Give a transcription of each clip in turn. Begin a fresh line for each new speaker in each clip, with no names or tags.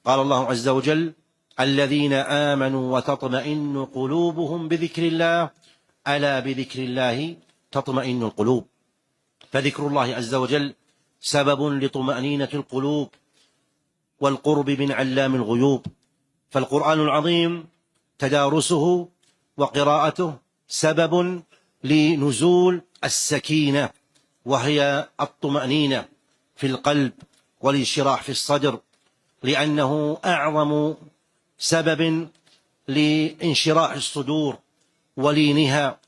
قال الله عز وجل: الذين آمنوا وتطمئن قلوبهم بذكر الله ألا بذكر الله تطمئن القلوب. فذكر الله عز وجل سبب لطمأنينة القلوب والقرب من علام الغيوب. فالقرآن العظيم تدارسه وقراءته سبب لنزول السكينة، وهي الطمأنينة في القلب والانشراح في الصدر، لأنه أعظم سبب لانشراح الصدور ولينها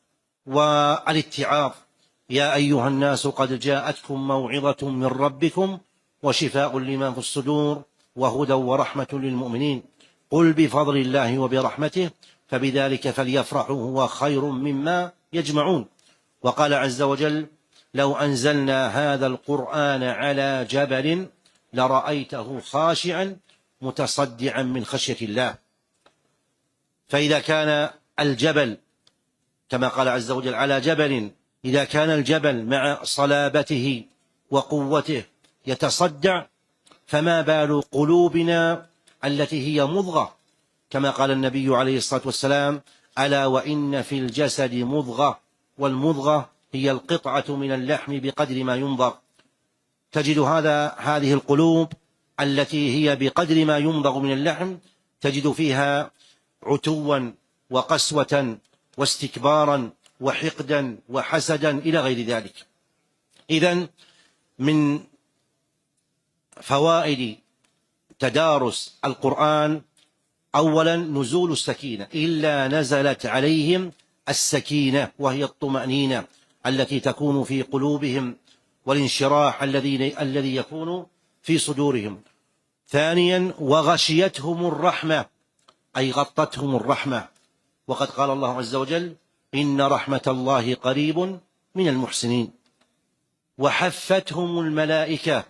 والاتعاظ. يا أيها الناس قد جاءتكم موعظة من ربكم وشفاء لما في الصدور وهدى ورحمة للمؤمنين. قل بفضل الله وبرحمته فبذلك فليفرحوا هو خير مما يجمعون. وقال عز وجل: لو أنزلنا هذا القرآن على جبل لرأيته خاشعا متصدعا من خشية الله. فإذا كان الجبل كما قال عز وجل على جبل، إذا كان الجبل مع صلابته وقوته يتصدع، فما بال قلوبنا التي هي مضغة، كما قال النبي عليه الصلاة والسلام: ألا وإن في الجسد مضغة، والمضغة هي القطعة من اللحم بقدر ما يمضغ. تجد هذه القلوب التي هي بقدر ما يمضغ من اللحم تجد فيها عتوا وقسوة واستكبارا وحقدا وحسدا إلى غير ذلك. إذن من فوائد تدارس القرآن أولا نزول السكينة، إلا نزلت عليهم السكينة وهي الطمأنينة التي تكون في قلوبهم والانشراح الذي يكون في صدورهم. ثانيا وغشيتهم الرحمة، أي غطتهم الرحمة، وقد قال الله عز وجل: إن رحمة الله قريب من المحسنين. وحفتهم الملائكة،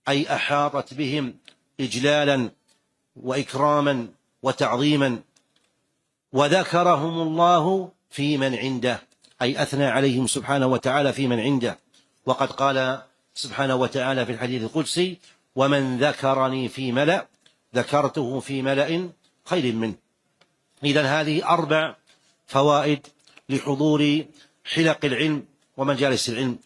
أي أحاطت بهم إجلالا وإكراما وتعظيما. وذكرهم الله في من عنده، أي أثنى عليهم سبحانه وتعالى في من عنده. وقد قال سبحانه وتعالى في الحديث القدسي: ومن ذكرني في ملأ ذكرته في ملأ خير منه. إذن هذه 4 فوائد لحضور حلق العلم ومجالس العلم.